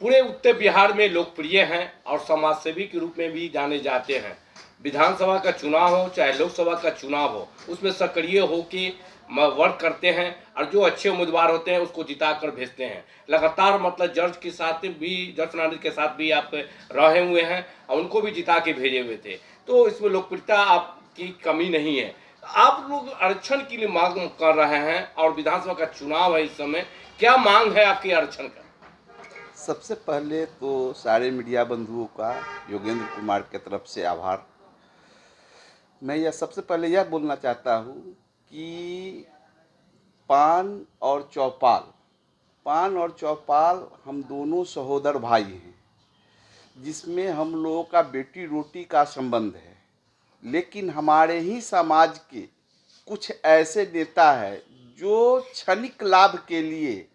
पूरे उत्तर बिहार में लोकप्रिय हैं और समाजसेवी के रूप में भी जाने जाते हैं। विधानसभा का चुनाव हो चाहे लोकसभा का चुनाव हो, उसमें सक्रिय होकर वर्क करते हैं और जो अच्छे उम्मीदवार होते हैं उसको जिता कर भेजते हैं। लगातार मतलब जज के साथ भी, जज फर्नांडिस के साथ भी आप रहे हुए हैं और उनको भी जिता के भेजे हुए थे, तो इसमें लोकप्रियता आपकी कमी नहीं है। आप लोग आरक्षण के लिए मांग कर रहे हैं और विधानसभा का चुनाव है इस समय, क्या मांग है आपकी आरक्षण का? सबसे पहले तो सारे मीडिया बंधुओं का योगेंद्र कुमार के तरफ से आभार। मैं यह सबसे पहले यह बोलना चाहता हूँ कि पान और चौपाल हम दोनों सहोदर भाई हैं, जिसमें हम लोगों का बेटी रोटी का संबंध है। लेकिन हमारे ही समाज के कुछ ऐसे नेता हैं जो क्षणिक लाभ के लिए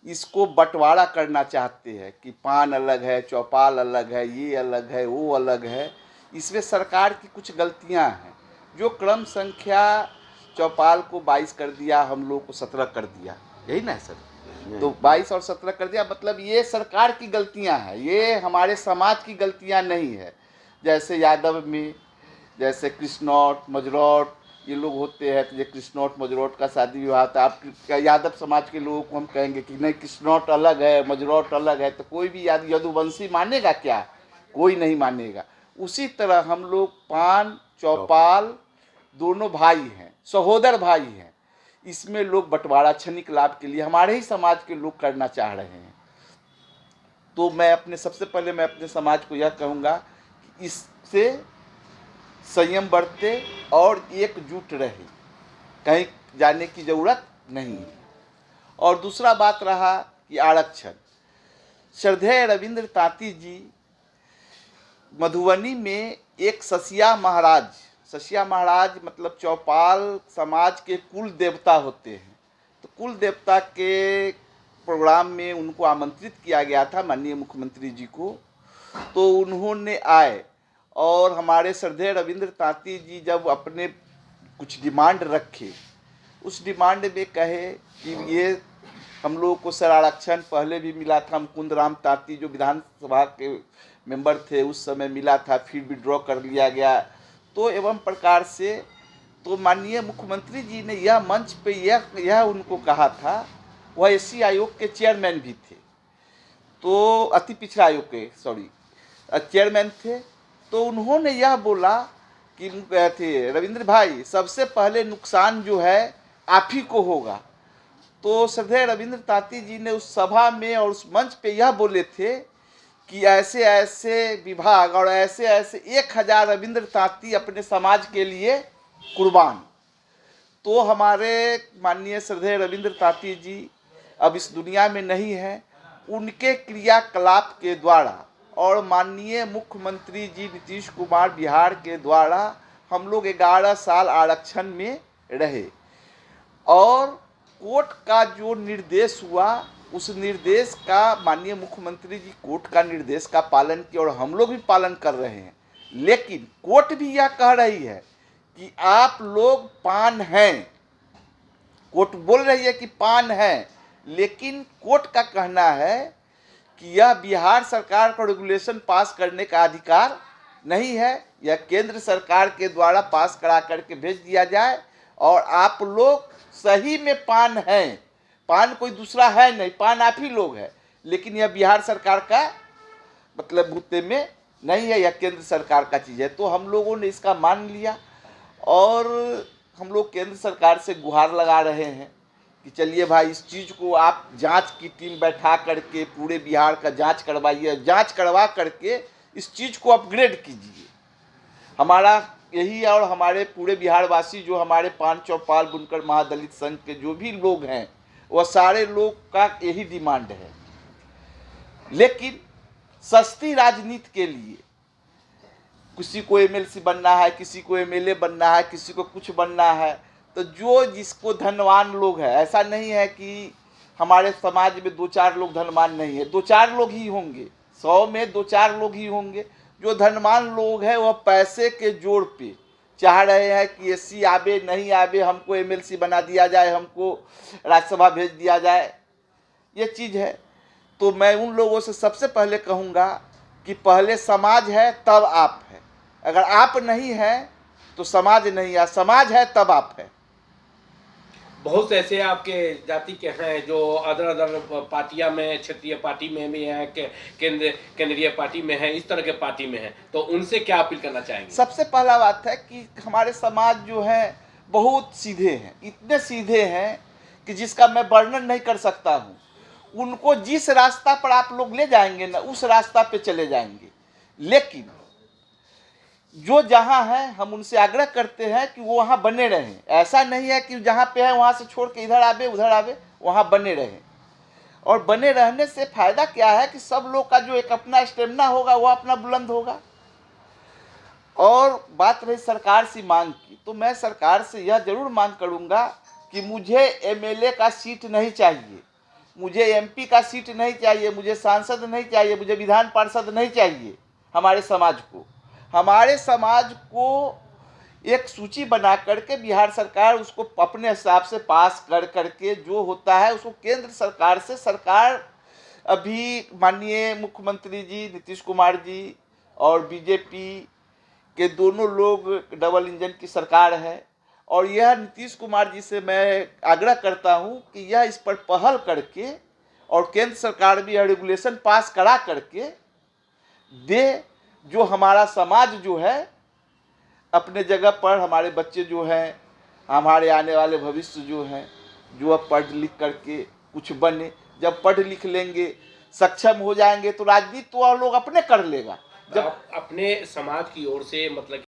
इसको बंटवारा करना चाहते हैं कि पान अलग है, चौपाल अलग है, ये अलग है, वो अलग है। इसमें सरकार की कुछ गलतियां हैं। जो क्रम संख्या चौपाल को 22 कर दिया, हम लोग को 17 कर दिया, यही ना है सर? तो 22 और 17 कर दिया, मतलब ये सरकार की गलतियां हैं, ये हमारे समाज की गलतियां नहीं है। जैसे यादव में, जैसे कृष्णौट, मजरौट, ये लोग होते हैं, तो ये कृष्णौट मजरौट का शादी विवाह होता है। आप यादव समाज के लोगों को हम कहेंगे कि नहीं कृष्णौट अलग है, मजरौट अलग है, तो कोई भी यदुवंशी मानेगा क्या? कोई नहीं मानेगा। उसी तरह हम लोग पान चौपाल दोनों भाई हैं, सहोदर भाई हैं। इसमें लोग बंटवारा क्षणिक लाभ के लिए हमारे ही समाज के लोग करना चाह रहे हैं। तो मैं सबसे पहले अपने समाज को यह कहूँगा कि इससे संयम बरते और एकजुट रहे, कहीं जाने की जरूरत नहीं है। और दूसरा बात रहा कि आरक्षण, श्रद्धेय रविंद्र तांती जी मधुबनी में एक ससिया महाराज मतलब चौपाल समाज के कुल देवता होते हैं। तो कुल देवता के प्रोग्राम में उनको आमंत्रित किया गया था, माननीय मुख्यमंत्री जी को। तो उन्होंने आए और हमारे श्रद्धेय रविंद्र तांती जी जब अपने कुछ डिमांड रखे, उस डिमांड में कहे कि ये हम लोगों को सर आरक्षण पहले भी मिला था, मुकुंद राम तांती जो विधानसभा के मेंबर थे उस समय मिला था, फिर विड्रॉ कर लिया गया। तो एवं प्रकार से तो माननीय मुख्यमंत्री जी ने यह मंच पे यह उनको कहा था। वह एससी आयोग के चेयरमैन भी थे, तो अति पिछड़ा आयोग के चेयरमैन थे। तो उन्होंने यह बोला कि थे रविंद्र भाई, सबसे पहले नुकसान जो है आप ही को होगा। तो श्रद्धेय रविंद्र तांती जी ने उस सभा में और उस मंच पे यह बोले थे कि ऐसे ऐसे विभाग और ऐसे ऐसे 1000 रविंद्र तांती अपने समाज के लिए कुर्बान। तो हमारे माननीय श्रद्धेय रविंद्र तांती जी अब इस दुनिया में नहीं है। उनके क्रियाकलाप के द्वारा और माननीय मुख्यमंत्री जी नीतीश कुमार बिहार के द्वारा हम लोग 11 साल आरक्षण में रहे और कोर्ट का जो निर्देश हुआ उस निर्देश का माननीय मुख्यमंत्री जी कोर्ट का निर्देश का पालन किया और हम लोग भी पालन कर रहे हैं। लेकिन कोर्ट भी यह कह रही है कि आप लोग पान हैं, कोर्ट बोल रही है कि पान है, लेकिन कोर्ट का कहना है कि यह बिहार सरकार को रेगुलेशन पास करने का अधिकार नहीं है। यह केंद्र सरकार के द्वारा पास करा करके भेज दिया जाए और आप लोग सही में पान है, पान कोई दूसरा है नहीं, पान आप ही लोग है, लेकिन यह बिहार सरकार का मतलब बूते में नहीं है, यह केंद्र सरकार का चीज़ है। तो हम लोगों ने इसका मान लिया और हम लोग केंद्र सरकार से गुहार लगा रहे हैं कि चलिए भाई इस चीज़ को आप जांच की टीम बैठा करके पूरे बिहार का जांच करवाइए, जांच करवा करके इस चीज़ को अपग्रेड कीजिए। हमारा यही है और हमारे पूरे बिहार वासी जो हमारे पान चौपाल बुनकर महादलित संघ के जो भी लोग हैं वह सारे लोग का यही डिमांड है। लेकिन सस्ती राजनीति के लिए किसी को एमएलसी बनना है, किसी को एमएलए बनना है, किसी को कुछ बनना है, तो जो जिसको धनवान लोग है, ऐसा नहीं है कि हमारे समाज में 2-4 लोग धनवान नहीं है, 2-4 लोग ही होंगे, 100 में 2-4 लोग ही होंगे। जो धनवान लोग हैं वह पैसे के जोर पे चाह रहे हैं कि एससी आवे नहीं आवे, हमको एमएलसी बना दिया जाए, हमको राज्यसभा भेज दिया जाए, ये चीज़ है। तो मैं उन लोगों से सबसे पहले कहूँगा कि पहले समाज है तब आप है। अगर आप नहीं है तो समाज नहीं है, समाज है तब आप है। बहुत से ऐसे आपके जाति के हैं जो अदर अदर पार्टियां में, क्षेत्रीय पार्टी में भी हैं, केंद्रीय पार्टी में हैं, इस तरह के पार्टी में हैं, तो उनसे क्या अपील करना चाहेंगे? सबसे पहला बात है कि हमारे समाज जो है बहुत सीधे हैं, इतने सीधे हैं कि जिसका मैं वर्णन नहीं कर सकता हूँ। उनको जिस रास्ता पर आप लोग ले जाएंगे ना, उस रास्ता पे चले जाएंगे। लेकिन जो जहाँ है हम उनसे आग्रह करते हैं कि वो वहाँ बने रहें। ऐसा नहीं है कि जहाँ पे है वहाँ से छोड़ के इधर आवे उधर आवे, वहाँ बने रहें। और बने रहने से फायदा क्या है कि सब लोग का जो एक अपना स्टेमिना होगा वो अपना बुलंद होगा। और बात रही सरकार से मांग की, तो मैं सरकार से यह जरूर मांग करूँगा कि मुझे एमएलए का सीट नहीं चाहिए, मुझे एमपी का सीट नहीं चाहिए, मुझे सांसद नहीं चाहिए, मुझे विधान पार्षद नहीं चाहिए। हमारे समाज को एक सूची बना करके बिहार सरकार उसको अपने हिसाब से पास कर करके जो होता है उसको केंद्र सरकार से, सरकार अभी माननीय मुख्यमंत्री जी नीतीश कुमार जी और बीजेपी के दोनों लोग डबल इंजन की सरकार है। और यह नीतीश कुमार जी से मैं आग्रह करता हूं कि यह इस पर पहल करके और केंद्र सरकार भी यह रेगुलेशन पास करा करके दे, जो हमारा समाज जो है अपने जगह पर, हमारे बच्चे जो हैं, हमारे आने वाले भविष्य जो हैं, जो अब पढ़ लिख करके कुछ बने। जब पढ़ लिख लेंगे, सक्षम हो जाएंगे तो राजनीति तो और लोग अपने कर लेगा। जब अपने समाज की ओर से मतलब